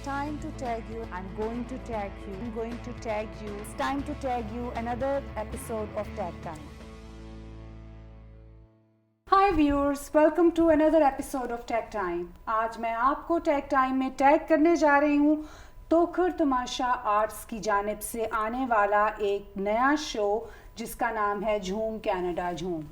time to tag you. I'm going to tag you. I'm going to tag you. It's time to tag you. Another episode of Tag Time. Hi viewers, welcome to another episode of Tag Time. आज मैं आपको Tag Time में tag करने जा रही हूँ तोखर तमाशा arts की जानिब से आने वाला एक नया शो जिसका नाम है झूम कनाडा झूम.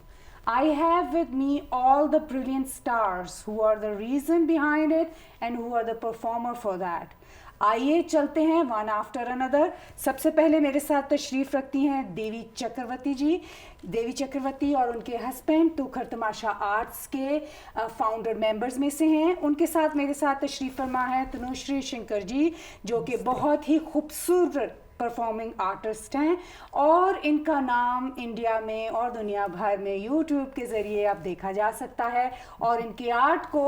I have with me all the brilliant stars who are the reason behind it and who are the performer for that. आइए चलते हैं वन आफ्टर अनदर. सबसे पहले मेरे साथ तशरीफ़ रखती हैं देवी चक्रवर्ती जी. देवी चक्रवर्ती और उनके हस्बैंड तोखर तमाशा आर्ट्स के फाउंडर मेंबर्स में से हैं. उनके साथ मेरे साथ तशरीफ़ फरमा है तनुश्री शंकर जी जो कि बहुत ही खूबसूरत परफॉर्मिंग आर्टिस्ट हैं और इनका नाम इंडिया में और दुनिया भर में यूट्यूब के ज़रिए अब देखा जा सकता है. और इनके आर्ट को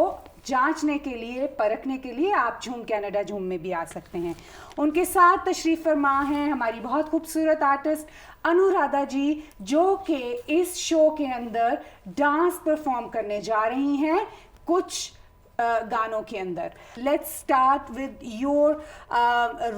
जांचने के लिए परखने के लिए आप झूम कनाडा झूम में भी आ सकते हैं. उनके साथ तशरीफ़ फरमा हैं हमारी बहुत खूबसूरत आर्टिस्ट अनुराधा जी जो कि इस शो के अंदर डांस परफॉर्म करने जा रही हैं कुछ गानों के अंदर. Let's start with your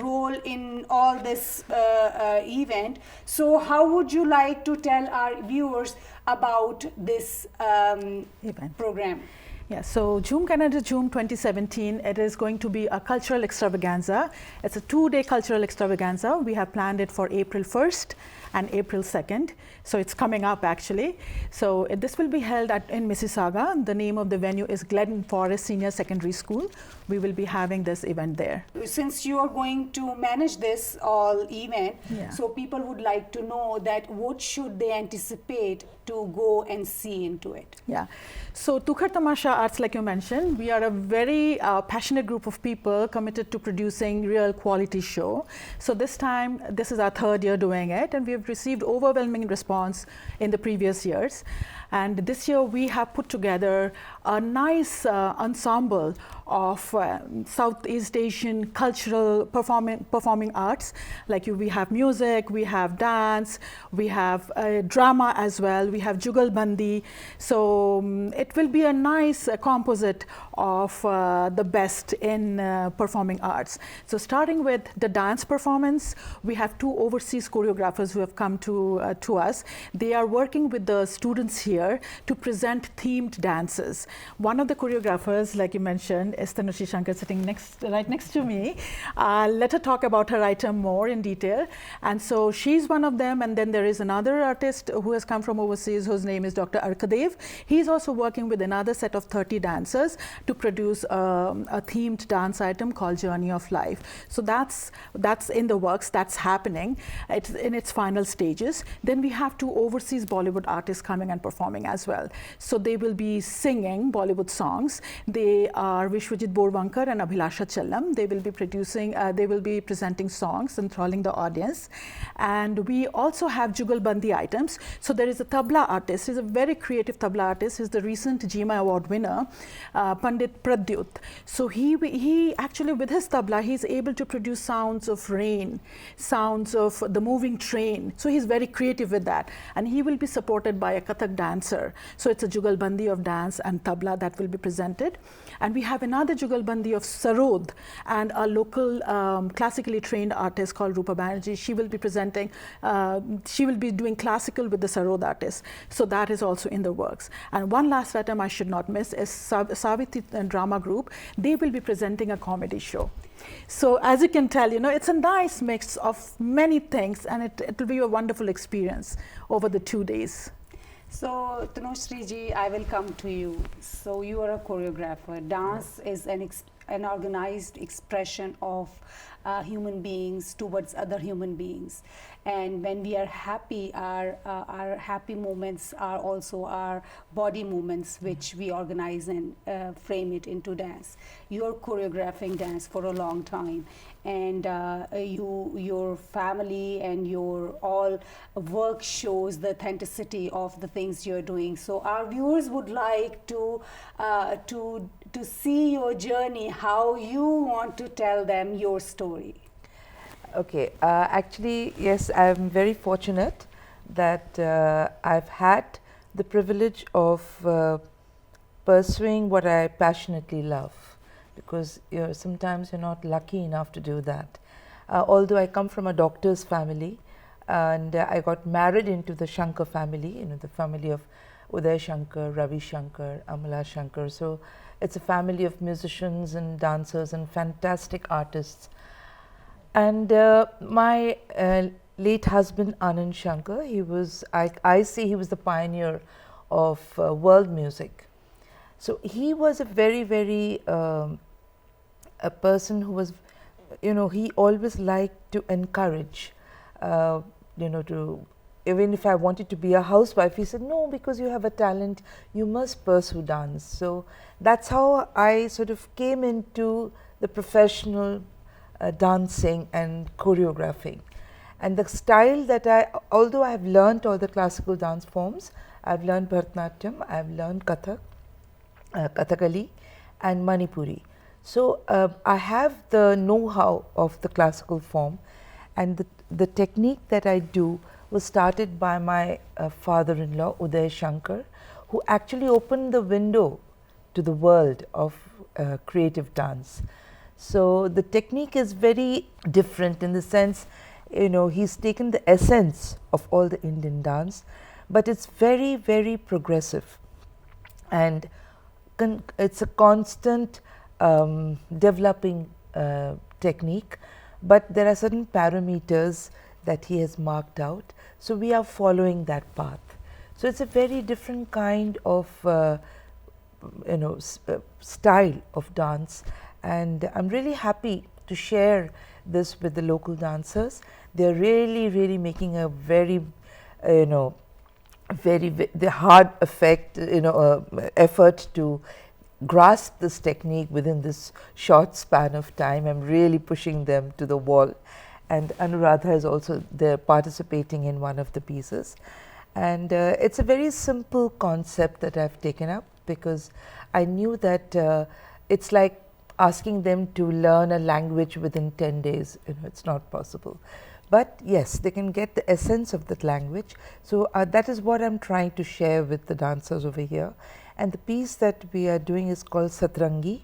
role in all this event. So how would you like to tell our viewers about this event program? Yeah, so Jom Canada Jom 2017, it is going to be a cultural extravaganza. It's a 2-day cultural extravaganza. We have planned it for April 1st and April 2nd. So it's coming up actually. So this will be held in Mississauga. The name of the venue is Glen Forest Senior Secondary School. We will be having this event there. Since you are going to manage this all event, Yeah. so people would like to know that what should they anticipate to go and see into it? Yeah, so Tokhar Tamasha Arts, like you mentioned, we are a very passionate group of people committed to producing real quality show. So this time, this is our 3rd year doing it, and we have received overwhelming response in the previous years. And this year we have put together a nice ensemble of Southeast Asian cultural performing arts. Like we have music, we have dance, we have drama as well, we have Jugalbandi. So it will be a nice composite of the best in performing arts. So starting with the dance performance, we have 2 overseas choreographers who have come to us. They are working with the students here to present themed dances. One of the choreographers, like you mentioned, is Tanusree Shankar, sitting right next to me. Let her talk about her item more in detail. And so she's one of them, and then there is another artist who has come from overseas whose name is Dr. Arkadev. He's also working with another set of 30 dancers to produce a themed dance item called Journey of Life. So that's in the works, that's happening. It's in its final stages. Then we have 2 overseas Bollywood artists coming and performing as well. So they will be singing Bollywood songs. They are Vishwajit Borwankar and Abhilasha Chellam. They will be presenting songs, enthralling the audience. And we also have Jugalbandi items. So there is a tabla artist. He's a very creative tabla artist. He's the recent GMA Award winner, Pandit Pradyut. So he actually, with his tabla, he's able to produce sounds of rain, sounds of the moving train. So he's very creative with that. And he will be supported by a Kathak dancer. So it's a Jugalbandi of dance and tabla that will be presented. And we have another Jugalbandi of Sarod and a local classically trained artist called Rupa Banerjee. She will be presenting, she will be doing classical with the Sarod artist. So that is also in the works. And one last item I should not miss is Saviti Drama Group. They will be presenting a comedy show. So as you can tell, it's a nice mix of many things, and it will be a wonderful experience over the 2 days. So Tanushri ji, I will come to you. So you are a choreographer. Dance is an organized expression of human beings towards other human beings. And when we are happy, our happy moments are also our body movements, which we organize and frame it into dance. You're choreographing dance for a long time, and your family and your all work shows the authenticity of the things you're doing. So our viewers would like to see your journey, how you want to tell them your story. Okay, actually, yes, I'm very fortunate that I've had the privilege of pursuing what I passionately love. because sometimes you're not lucky enough to do that. Although I come from a doctor's family, and I got married into the Shankar family, the family of Uday Shankar, Ravi Shankar, Amala Shankar. So it's a family of musicians and dancers and fantastic artists. And my late husband Anand Shankar, I say he was the pioneer of world music. So he was a very, very a person who was, he always liked to encourage, to, even if I wanted to be a housewife, he said, no, because you have a talent, you must pursue dance. So that's how I sort of came into the professional dancing and choreographing. And the style that although I have learned all the classical dance forms, I've learned Bharatanatyam, I've learned Kathak, Kathakali and Manipuri. So I have the know-how of the classical form, and the technique that I do was started by my father-in-law Uday Shankar, who actually opened the window to the world of creative dance. So the technique is very different in the sense, he's taken the essence of all the Indian dance, but it's very, very progressive, and it's a constant developing technique, but there are certain parameters that he has marked out. So we are following that path. So it's a very different kind of style of dance, and I'm really happy to share this with the local dancers. They're really, really making a very, the hard effort to grasp this technique within this short span of time. I'm really pushing them to the wall, and Anuradha is also there participating in one of the pieces. And it's a very simple concept that I've taken up, because I knew that it's like asking them to learn a language within 10 days. It's not possible. But yes, they can get the essence of that language. So that is what I'm trying to share with the dancers over here. And the piece that we are doing is called Satrangi,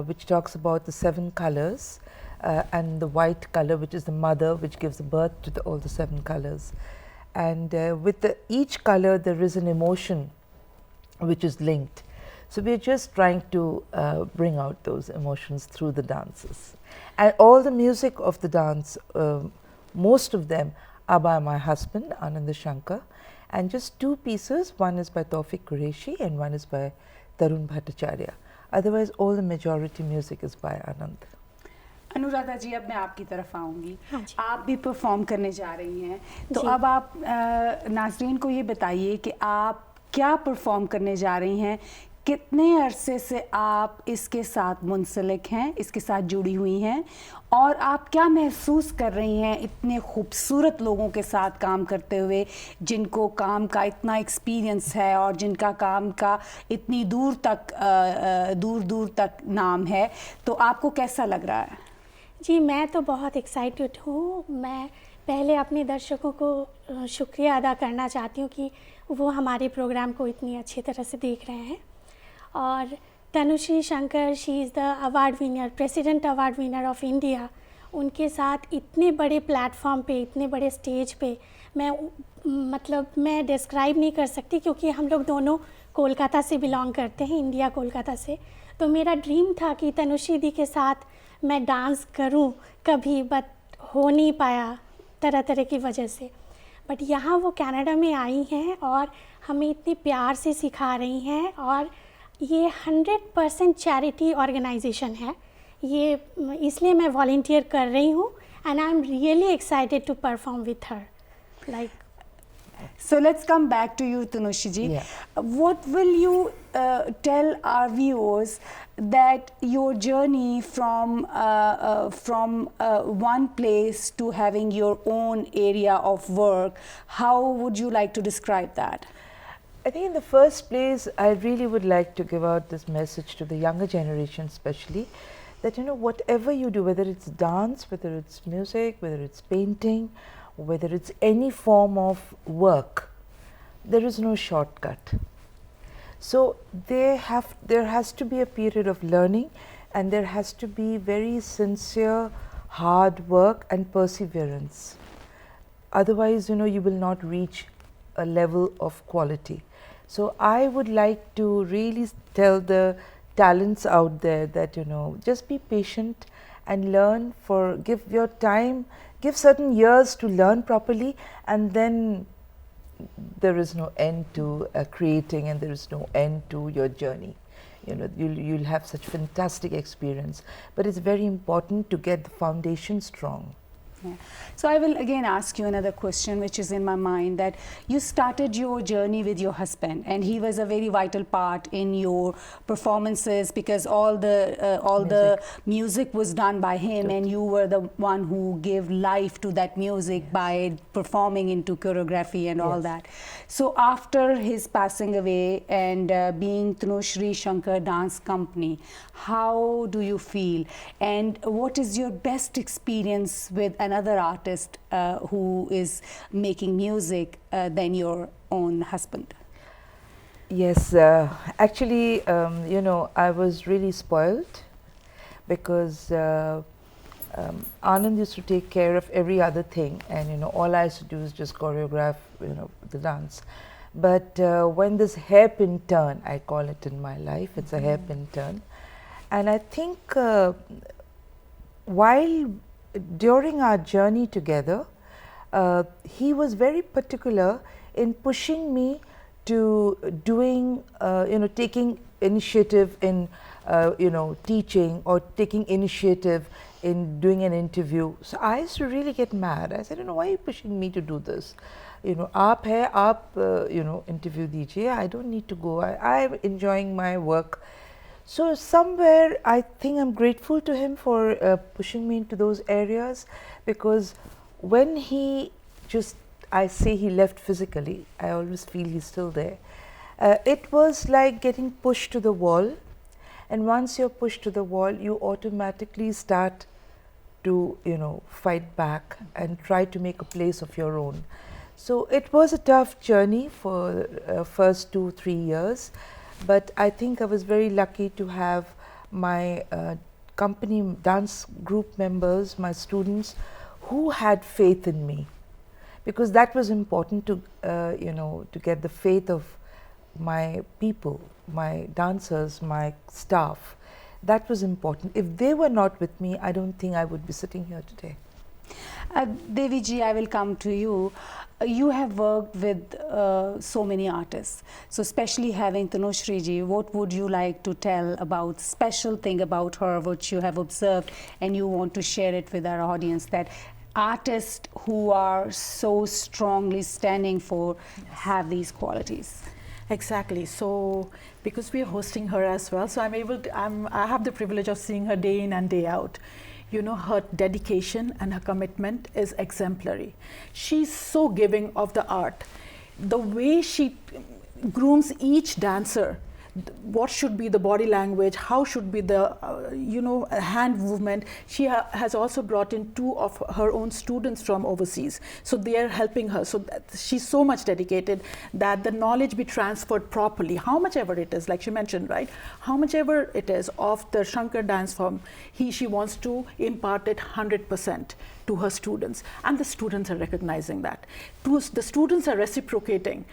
which talks about the 7 colors, and the white color, which is the mother, which gives birth to all the 7 colors. And with each color, there is an emotion which is linked. So we're just trying to bring out those emotions through the dances. And all the music of the dance, most of them are by my husband, Anand Shankar. And just 2 pieces, one is by Taufik Qureshi and one is by Tarun Bhattacharya. Otherwise, all the majority music is by Anand. Anuradha जी, अब मैं आपकी तरफ आऊँगी। हाँ जी। आप भी perform करने जा रही हैं, तो जी। अब आप नाज़रीन को ये बताइए कि आप क्या परफॉर्म करने जा रही हैं, कितने अरसे से आप इसके साथ मुंसलिक हैं, इसके साथ जुड़ी हुई हैं, और आप क्या महसूस कर रही हैं इतने खूबसूरत लोगों के साथ काम करते हुए, जिनको काम का इतना एक्सपीरियंस है और जिनका काम का इतनी दूर दूर तक नाम है, तो आपको कैसा लग रहा है? जी, मैं तो बहुत एक्साइटेड हूँ। मैं पहले अपने दर्शकों को शुक्रिया अदा करना चाहती हूँ कि वो हमारे प्रोग्राम को इतनी अच्छी तरह से देख रहे हैं। और Tanushree Shankar, she is the award winner, president award winner of India, उनके साथ इतने बड़े प्लेटफॉर्म पे, इतने बड़े स्टेज पे मैं डिस्क्राइब नहीं कर सकती, क्योंकि हम लोग दोनों कोलकाता से बिलोंग करते हैं, इंडिया कोलकाता से। तो मेरा ड्रीम था कि तनुश्री दी के साथ मैं डांस करूं कभी, बट हो नहीं पाया तरह तरह की वजह से। बट यहाँ वो कनाडा में आई हैं और हमें इतने प्यार से सिखा रही हैं, और ये 100% चैरिटी ऑर्गेनाइजेशन है, ये इसलिए मैं वॉलंटियर कर रही हूँ, and I am really excited to perform with her, like. So let's come back to you, Tanushri ji. Yeah. What will you tell our viewers that your journey from one place to having your own area of work, how would you like to describe that? I think in the first place, I really would like to give out this message to the younger generation especially, that whatever you do, whether it's dance, whether it's music, whether it's painting, whether it's any form of work, there is no shortcut. So there has to be a period of learning, and there has to be very sincere hard work and perseverance. Otherwise, you will not reach a level of quality. So I would like to really tell the talents out there that just be patient and learn, give your time, give certain years to learn properly, and then there is no end to creating, and there is no end to your journey. You'll have such fantastic experience, but it's very important to get the foundation strong. Yeah. So I will again ask you another question which is in my mind, that you started your journey with your husband, and he was a very vital part in your performances, because all the music was done by him, and you were the one who gave life to that music by performing into choreography and all that. So after his passing away and being Tanusree Shankar Dance Company, how do you feel, and what is your best experience with another artist who is making music than your own husband? Yes, actually, I was really spoiled, because Anand used to take care of every other thing, and all I used to do is just choreograph the dance. But when this hairpin turn, I call it in my life, it's a hairpin turn, and I think while during our journey together, he was very particular in pushing me to doing, taking initiative in, teaching, or taking initiative in doing an interview. So I used to really get mad. I said, why are you pushing me to do this? Aap hai, aap, interview dijiye. I don't need to go. I'm enjoying my work. So somewhere I think I'm grateful to him for pushing me into those areas, because when he I say he left physically, I always feel he's still there. It was like getting pushed to the wall, and once you're pushed to the wall, you automatically start to fight back and try to make a place of your own. So it was a tough journey for first 2-3 years. But I think I was very lucky to have my company dance group members, my students, who had faith in me, because that was important to to get the faith of my people, my dancers, my staff. That was important. If they were not with me, I don't think I would be sitting here today. Devi ji, I will come to you. You have worked with so many artists. So especially having Tanushri ji, what would you like to tell about special thing about her, which you have observed and you want to share it with our audience, that artists who are so strongly standing for have these qualities? Exactly. So because we are hosting her as well, so I have the privilege of seeing her day in and day out. Her dedication and her commitment is exemplary. She's so giving of the art. The way she grooms each dancer, what should be the body language, how should be the hand movement. She has also brought in 2 of her own students from overseas, so they are helping her. So she's so much dedicated that the knowledge be transferred properly, how much ever it is, like she mentioned, right, how much ever it is of the Shankar dance form, she wants to impart it 100% to her students, and the students are recognizing that. The students are reciprocating,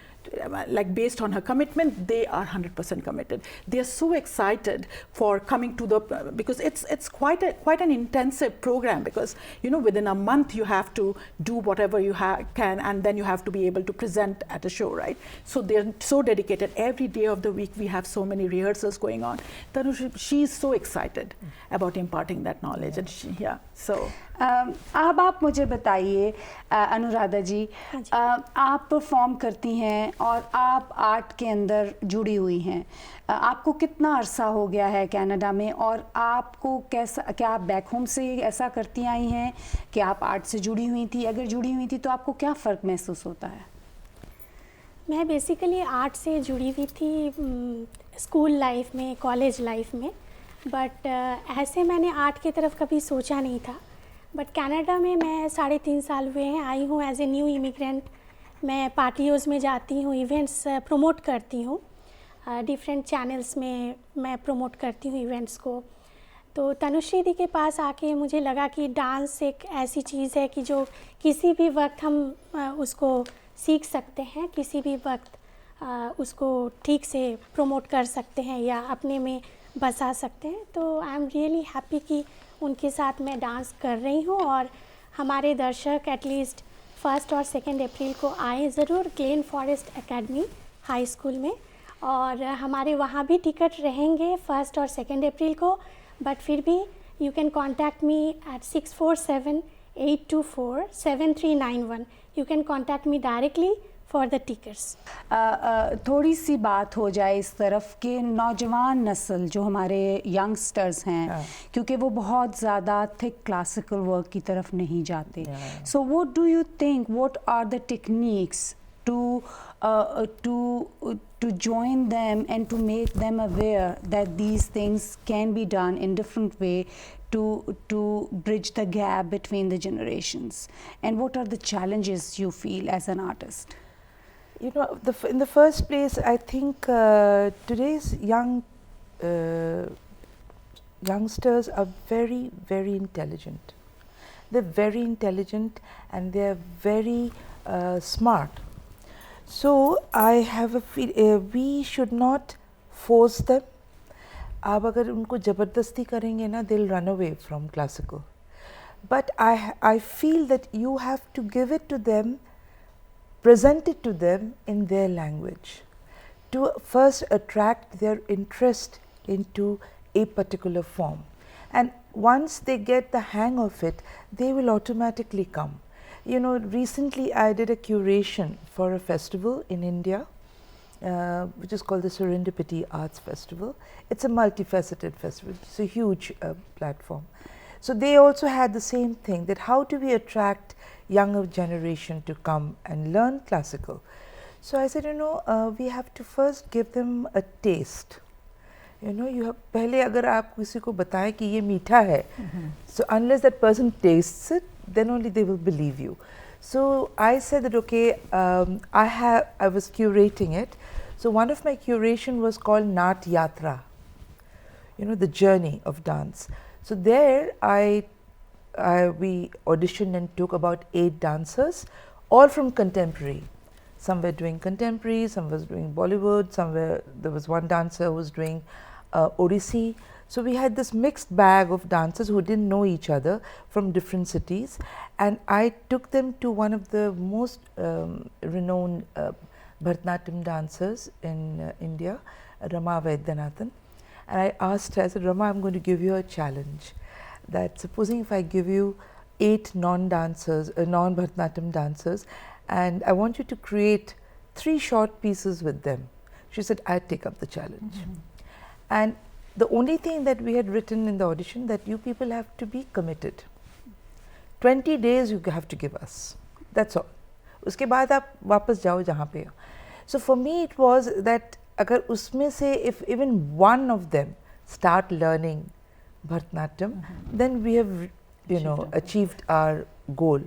like based on her commitment, they are 100% committed. They are so excited for coming to because it's quite an intensive program, because within a month you have to do whatever you can, and then you have to be able to present at a show, right? So they're so dedicated. Every day of the week we have so many rehearsals going on. Tanushri, she's so excited about imparting that knowledge, and so. अब आप मुझे बताइए अनुराधा जी, आप perform करती हैं और आप art के अंदर जुड़ी हुई हैं, आपको कितना अरसा हो गया है कनाडा में, और आपको क्या आप बैक होम से ऐसा करती आई हैं कि आप आर्ट से जुड़ी हुई थी? अगर जुड़ी हुई थी तो आपको क्या फ़र्क महसूस होता है? मैं बेसिकली आर्ट से जुड़ी हुई थी स्कूल लाइफ में, कॉलेज लाइफ में, बट ऐसे मैंने आर्ट की तरफ कभी सोचा नहीं था। बट कनाडा में मैं 3.5 साल हुए हैं आई हूँ एज ए न्यू इमिग्रेंट। मैं पार्टियोज़ में जाती हूँ, इवेंट्स प्रमोट करती हूँ, डिफरेंट चैनल्स में मैं प्रमोट करती हूँ इवेंट्स को। तो तनुश्री दी के पास आके मुझे लगा कि डांस एक ऐसी चीज़ है कि जो किसी भी वक्त हम उसको सीख सकते हैं, किसी भी वक्त उसको ठीक से प्रमोट कर सकते हैं या अपने में बसा सकते हैं। तो आई एम रियली हैप्पी कि उनके साथ मैं डांस कर रही हूँ और हमारे दर्शक एटलीस्ट 1 और 2 अप्रैल को आए ज़रूर Glenn forest academy high school में, और हमारे वहाँ भी टिकट रहेंगे 1 और 2 अप्रैल को। बट फिर भी you can contact me at 647-824-7391। You can contact me directly for the tickets. थोड़ी सी बात हो जाए इस तरफ के नौजवान नस्ल जो हमारे यंगस्टर्स हैं, क्योंकि वो बहुत ज़्यादा थिक क्लासिकल वर्क की तरफ नहीं जाते। So what do you think, what are the techniques to join them and to make them aware that these things can be done in different way to bridge the gap between the generations? And what are the challenges you feel as an artist? You know, in the first place, I think today's youngsters are very, very intelligent. They're very intelligent and they're very smart. So I have a feel we should not force them. आप अगर उनको ज़बरदस्ती करेंगे ना, they'll run away from classical. But I feel that you have to give it to them, present it to them in their language, to first attract their interest into a particular form. And once they get the hang of it, they will automatically come. You know, recently I did a curation for a festival in India, which is called the Serendipity Arts Festival. It's a multifaceted festival. It's a huge platform. So they also had the same thing, that how do we attract younger generation to come and learn classical. So I said, you know, we have to first give them a taste. You know, you have, पहले अगर आप किसी को बताएं कि ये मीठा है, so unless that person tastes it, then only they will believe you. So I said that, okay, I was curating it. So one of my curation was called Naat Yatra, you know, the journey of dance. So there we auditioned and took about 8 dancers, all from contemporary. Some were doing contemporary, some was doing Bollywood, there was one dancer who was doing Odissi. So we had this mixed bag of dancers who didn't know each other from different cities, and I took them to one of the most renowned Bharatanatyam dancers in India, Rama Vaidyanathan, and I asked her, I said, Rama, I'm going to give you a challenge, that supposing if I give you 8 non-dancers, non-Bharatanatyam dancers, and I want you to create 3 short pieces with them. She said, I'd take up the challenge. And the only thing that we had written in the audition, that you people have to be committed. 20 days you have to give us. That's all. उसके बाद आप वापस जाओ जहाँ पे हो. So for me it was that अगर उसमें से if even one of them start learning Bharatanatyam, then we have, you know, achieved our goal.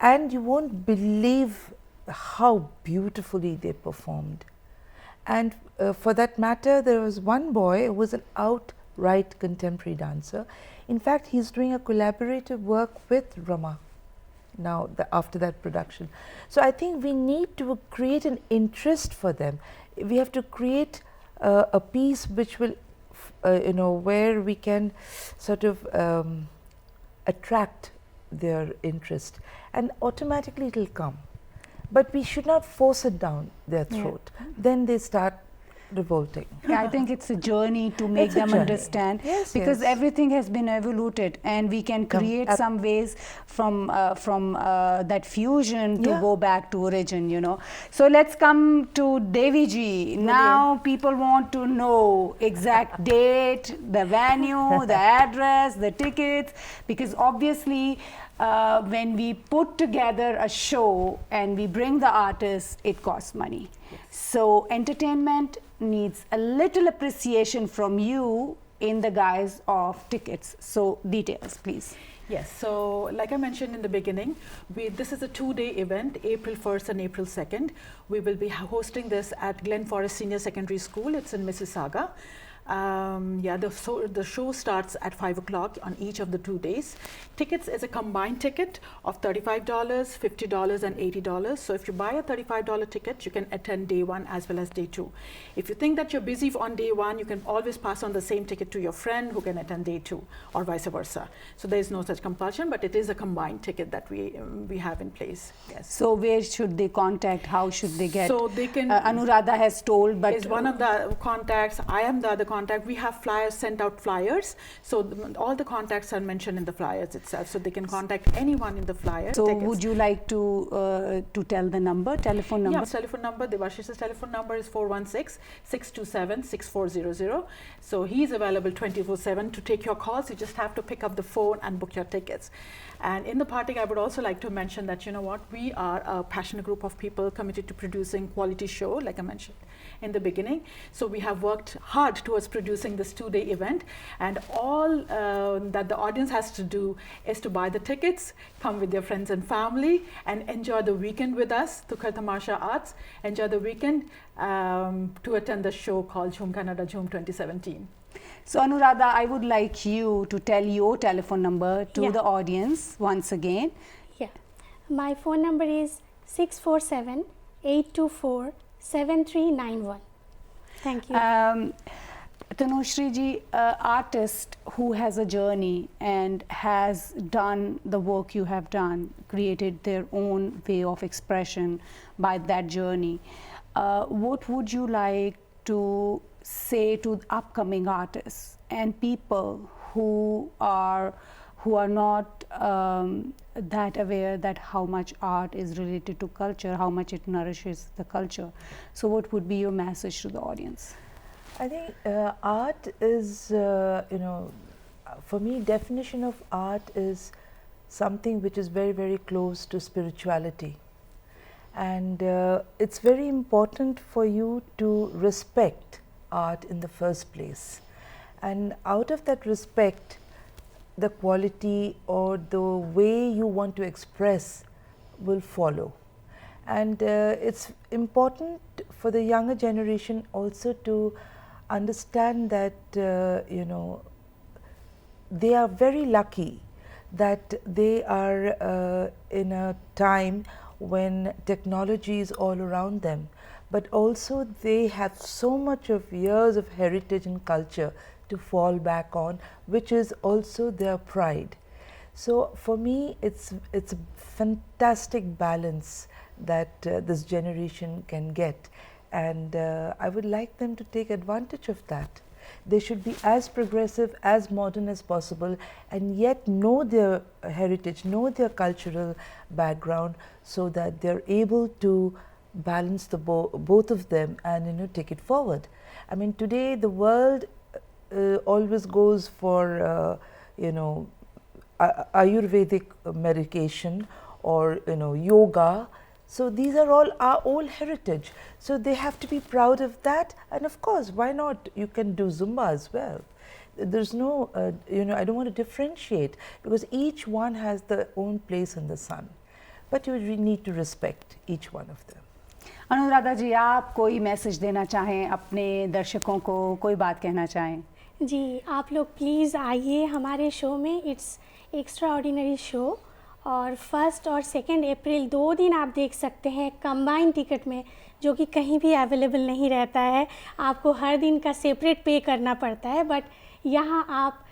And you won't believe how beautifully they performed. And for that matter, there was one boy who was an outright contemporary dancer. In fact, he's doing a collaborative work with Rama now after that production. So I think we need to create an interest for them. We have to create a piece which will, you know, where we can sort of attract their interest, and automatically it will come. But we should not force it down their throat. Then they start revolting. Yeah, I think it's a journey to make them understand, because everything has been evoluted, and we can create some ways from that fusion to go back to origin, you know. So let's come to Devi ji. Now people want to know exact date, the venue, the address, the tickets, because obviously when we put together a show and we bring the artist, it costs money. So entertainment needs a little appreciation from you in the guise of tickets. So details, please. Yes, so like I mentioned in the beginning, this is a 2-day event, April 1st and April 2nd. We will be hosting this at Glen Forest Senior Secondary School. It's in Mississauga. Yeah, the show starts at 5 o'clock on each of the 2 days. Tickets is a combined ticket of $35, $50, and $80. So if you buy a $35 ticket, you can attend day 1 as well as day 2. If you think that you're busy on day 1, you can always pass on the same ticket to your friend who can attend day 2, or vice versa. So there is no such compulsion, but it is a combined ticket that we have in place. Yes. So where should they contact? How should they get? So they can. Anuradha has told, but is one of the contacts. I am the other contact. We have flyers, sent out flyers. So all the contacts are mentioned in the flyers itself. So they can contact anyone in the flyer. So would you like to tell the number, telephone number? Yeah, telephone number. Devashish's telephone number is 416-627-6400. So he's available 24/7 to take your calls. You just have to pick up the phone and book your tickets. And in the parting, I would also like to mention that, you know what, we are a passionate group of people committed to producing quality show, like I mentioned in the beginning. So we have worked hard towards producing this 2-day event, and all that the audience has to do is to buy the tickets, come with their friends and family, and enjoy the weekend with us, Tukhar Tamasha Arts, enjoy the weekend to attend the show called Jom Canada, Jom 2017. So Anuradha, I would like you to tell your telephone number to Yeah. the audience once again. Yeah, my phone number is 647-824-7391. Thank you. Tanushri ji, artist who has a journey and has done the work you have done, created their own way of expression by that journey, what would you like to say to upcoming artists and people who are not that aware that how much art is related to culture, how much it nourishes the culture? So what would be your message to the audience? I think art is, for me, definition of art is something which is very, very close to spirituality. And it's very important for you to respect art in the first place. And out of that respect, the quality or the way you want to express will follow. And it's important for the younger generation also to understand that, they are very lucky that they are in a time when technology is all around them, but also they have so much of years of heritage and culture to fall back on, which is also their pride. So for me, it's a fantastic balance that this generation can get, and I would like them to take advantage of that. They should be as progressive, as modern as possible, and yet know their heritage, know their cultural background, so that they're able to balance the both of them and take it forward. I mean, today the world always goes for Ayurvedic medication or yoga. So these are all our old heritage. So they have to be proud of that. And of course, why not? You can do Zumba as well. There's no, I don't want to differentiate, because each one has their own place in the sun. But you really need to respect each one of them. Anuradha जी, आप कोई message देना चाहें अपने दर्शकों को, कोई बात कहना चाहें? जी, आप लोग प्लीज़ आइए हमारे शो में. इट्स एक्स्ट्रा ऑर्डिनरी शो, और 1 और 2 अप्रैल 2 दिन आप देख सकते हैं कंबाइन टिकट में, जो कि कहीं भी अवेलेबल नहीं रहता है. आपको हर दिन का सेपरेट पे करना पड़ता है, बट यहाँ आप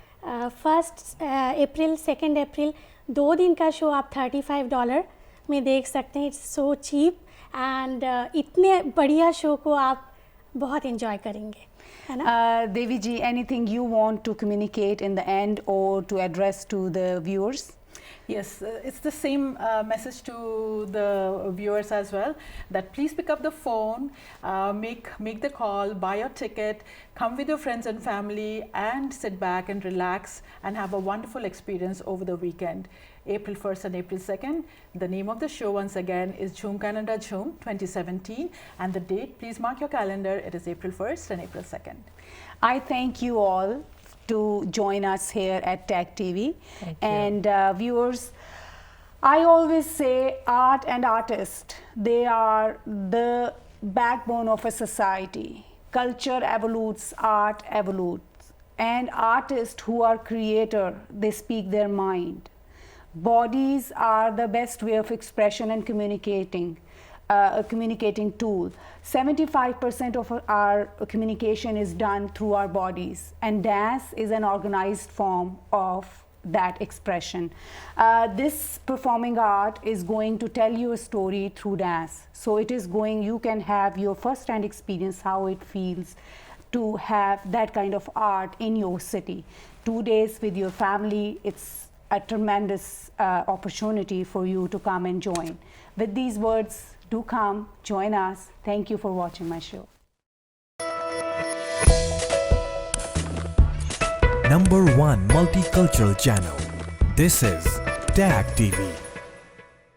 1 अप्रैल 2 अप्रैल 2 दिन का शो आप $35 में देख सकते हैं. इट्स सो चीप, एंड इतने बढ़िया शो को आप बहुत एंजॉय करेंगे, है ना? Devi ji, anything you want to communicate in the end or to address to the viewers? Yes, it's the same message to the viewers as well, that please pick up the phone, make the call, buy your ticket, come with your friends and family, and sit back and relax and have a wonderful experience over the weekend, April 1st and April 2nd. The name of the show once again is Jom Canada Jom 2017, and the date, please mark your calendar, it is April 1st and April 2nd. I thank you all to join us here at Tech TV. And viewers, I always say art and artists, they are the backbone of a society. culture evolutes, art evolutes, and artists who are creator, they speak their mind. Bodies are the best way of expression and communicating. A communicating tool. 75% of our communication is done through our bodies, and dance is an organized form of that expression. This performing art is going to tell you a story through dance. So it is going, you can have your first-hand experience how it feels to have that kind of art in your city. 2 days with your family, it's a tremendous opportunity for you to come and join. With these words, do come, join us. Thank you for watching my show. #1 multicultural channel. This is TAG TV.